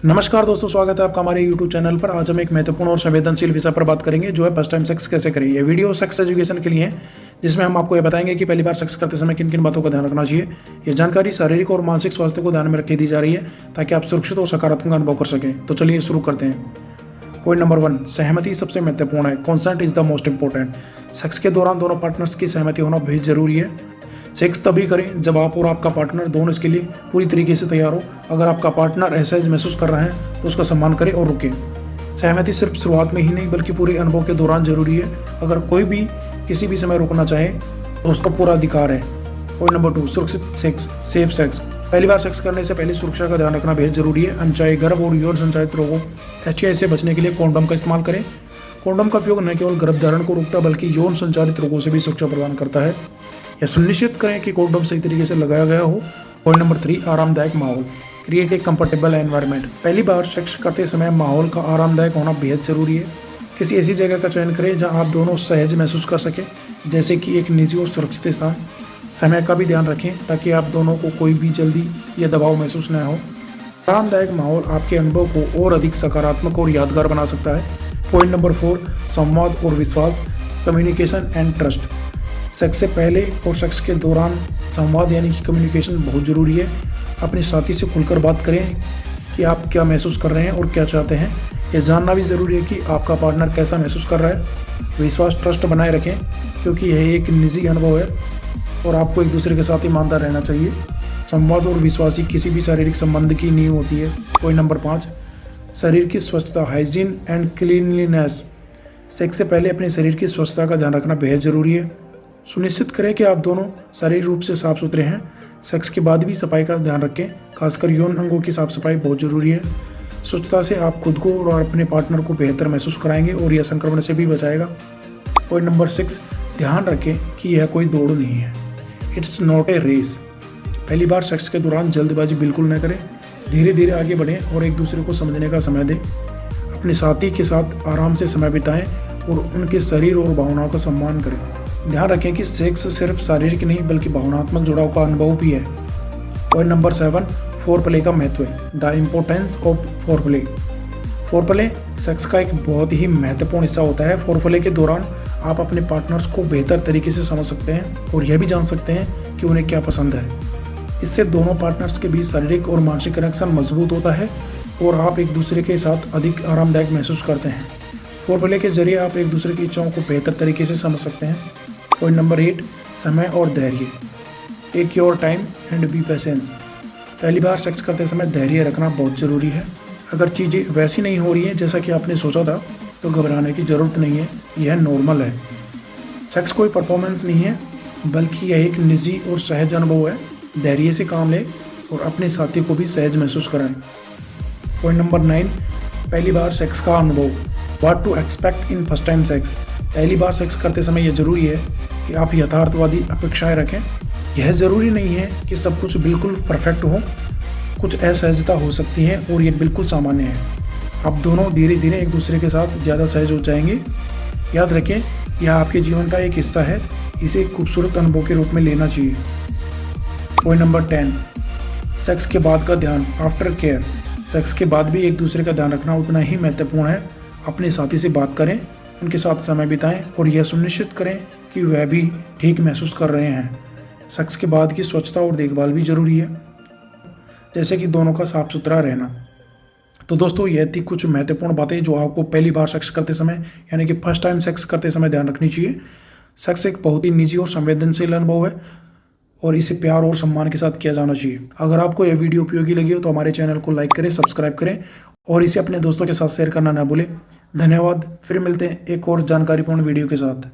नमस्कार दोस्तों, स्वागत है आपका हमारे YouTube चैनल पर। आज हम एक महत्वपूर्ण और संवेदनशील विषय पर बात करेंगे, जो है फर्स्ट टाइम सेक्स कैसे करें। ये वीडियो सेक्स एजुकेशन के लिए है, जिसमें हम आपको ये बताएंगे कि पहली बार सेक्स करते समय किन किन बातों का ध्यान रखना चाहिए। ये जानकारी शारीरिक और मानसिक स्वास्थ्य को ध्यान में रख के दी जा रही है, ताकि आप सुरक्षित और सकारात्मक अनुभव कर सकें। तो चलिए शुरू करते हैं। पॉइंट नंबर 1, सहमति सबसे महत्वपूर्ण है। Consent is the most important. Sex के दौरान दोनों पार्टनर्स की सहमति होना बेहद जरूरी है। सेक्स तभी करें जब आप और आपका पार्टनर दोनों इसके लिए पूरी तरीके से तैयार हो। अगर आपका पार्टनर असहज महसूस कर रहा है तो उसका सम्मान करें और रुकें। सहमति सिर्फ शुरुआत में ही नहीं बल्कि पूरे अनुभव के दौरान जरूरी है। अगर कोई भी किसी भी समय रुकना चाहे तो उसका पूरा अधिकार है। पॉइंट नंबर 2, सुरक्षित सेक्स, सेफ सेक्स। पहली बार सेक्स करने से पहले सुरक्षा का ध्यान रखना बेहद जरूरी है। अनचाहे गर्भ और यौन संचालित रोगों STI से बचने के लिए कॉन्डोम का इस्तेमाल करें। कॉन्डोम का उपयोग न केवल गर्भधारण को रोकता बल्कि यौन संचालित रोगों से भी सुरक्षा प्रदान करता है। यह सुनिश्चित करें कि कॉन्डोम सही तरीके से लगाया गया हो। पॉइंट नंबर 3, आरामदायक माहौल, क्रिएट ए कंफर्टेबल एनवायरनमेंट। पहली बार सेक्स करते समय माहौल का आरामदायक होना बेहद जरूरी है। किसी ऐसी जगह का चयन करें जहां आप दोनों सहज महसूस कर सकें, जैसे कि एक निजी और सुरक्षित स्थान। समय का भी ध्यान रखें ताकि आप दोनों को कोई भी जल्दी या दबाव महसूस न हो। आरामदायक माहौल आपके अनुभव को और अधिक सकारात्मक और यादगार बना सकता है। पॉइंट नंबर 4, संवाद और विश्वास, कम्युनिकेशन एंड ट्रस्ट। सेक्स से पहले और सेक्स के दौरान संवाद यानी कि कम्युनिकेशन बहुत ज़रूरी है। अपने साथी से खुलकर बात करें कि आप क्या महसूस कर रहे हैं और क्या चाहते हैं। यह जानना भी ज़रूरी है कि आपका पार्टनर कैसा महसूस कर रहा है। विश्वास, ट्रस्ट बनाए रखें, क्योंकि यह एक निजी अनुभव है और आपको एक दूसरे के साथ ईमानदार रहना चाहिए। संवाद और विश्वास ही किसी भी शारीरिक संबंध की नींव होती है। पॉइंट नंबर 5, शरीर की स्वच्छता, हाइजीन एंड क्लीनलीनेस। सेक्स से पहले अपने शरीर की स्वच्छता का ध्यान रखना बेहद ज़रूरी है। सुनिश्चित करें कि आप दोनों शारीरिक रूप से साफ सुथरे हैं। सेक्स के बाद भी सफाई का ध्यान रखें, खासकर यौन अंगों की साफ सफाई बहुत ज़रूरी है। स्वच्छता से आप खुद को और अपने पार्टनर को बेहतर महसूस कराएंगे और यह संक्रमण से भी बचाएगा। पॉइंट नंबर 6, ध्यान रखें कि यह कोई दौड़ नहीं है। It's not a race. पहली बार सेक्स के दौरान जल्दबाजी बिल्कुल न करें। धीरे धीरे आगे बढ़ें और एक दूसरे को समझने का समय दें। अपने साथी के साथ आराम से समय बिताएं और उनके शरीर और भावनाओं का सम्मान करें। ध्यान रखें कि सेक्स सिर्फ शारीरिक नहीं बल्कि भावनात्मक जुड़ाव का अनुभव भी है। पॉइंट नंबर 7, फोरप्ले का महत्व, the importance of foreplay. Foreplay sex का एक बहुत ही महत्वपूर्ण हिस्सा होता है। फोरप्ले के दौरान आप अपने पार्टनर्स को बेहतर तरीके से समझ सकते हैं और यह भी जान सकते हैं कि उन्हें क्या पसंद है। इससे दोनों पार्टनर्स के बीच शारीरिक और मानसिक कनेक्शन मजबूत होता है और आप एक दूसरे के साथ अधिक आरामदायक महसूस करते हैं। फोरप्ले के जरिए आप एक दूसरे की इच्छाओं को बेहतर तरीके से समझ सकते हैं। पॉइंट नंबर 8, समय और धैर्य, take your time and be patience. पहली बार सेक्स करते समय धैर्य रखना बहुत ज़रूरी है। अगर चीज़ें वैसी नहीं हो रही हैं जैसा कि आपने सोचा था तो घबराने की ज़रूरत नहीं है, यह नॉर्मल है। सेक्स कोई परफॉर्मेंस नहीं है बल्कि यह एक निजी और सहज अनुभव है। धैर्य से काम लें और अपने साथी को भी सहज महसूस कराएं। पॉइंट नंबर 9, पहली बार सेक्स का अनुभव, what to expect in first time sex. पहली बार सेक्स करते समय यह ज़रूरी है कि आप यथार्थवादी अपेक्षाएं रखें। यह ज़रूरी नहीं है कि सब कुछ बिल्कुल परफेक्ट हो। कुछ असहजता हो सकती है और यह बिल्कुल सामान्य है। आप दोनों धीरे धीरे एक दूसरे के साथ ज़्यादा सहज हो जाएंगे। याद रखें, यह आपके जीवन का एक हिस्सा है। इसे एक खूबसूरत अनुभव के रूप में लेना चाहिए। पॉइंट नंबर 10, सेक्स के बाद का ध्यान, आफ्टर केयर। सेक्स के बाद भी एक दूसरे का ध्यान रखना उतना ही महत्वपूर्ण है। अपने साथी से बात करें, उनके साथ समय बिताएं और यह सुनिश्चित करें कि वह भी ठीक महसूस कर रहे हैं। सेक्स के बाद की स्वच्छता और देखभाल भी ज़रूरी है, जैसे कि दोनों का साफ सुथरा रहना। तो दोस्तों, यह थी कुछ महत्वपूर्ण बातें जो आपको पहली बार सेक्स करते समय यानी कि फर्स्ट टाइम सेक्स करते समय ध्यान रखनी चाहिए। सेक्स एक बहुत ही निजी और संवेदनशील अनुभव है और इसे प्यार और सम्मान के साथ किया जाना चाहिए। अगर आपको यह वीडियो उपयोगी लगी हो तो हमारे चैनल को लाइक करें, सब्सक्राइब करें और इसे अपने दोस्तों के साथ शेयर करना ना भूलें। धन्यवाद। फिर मिलते हैं एक और जानकारीपूर्ण वीडियो के साथ।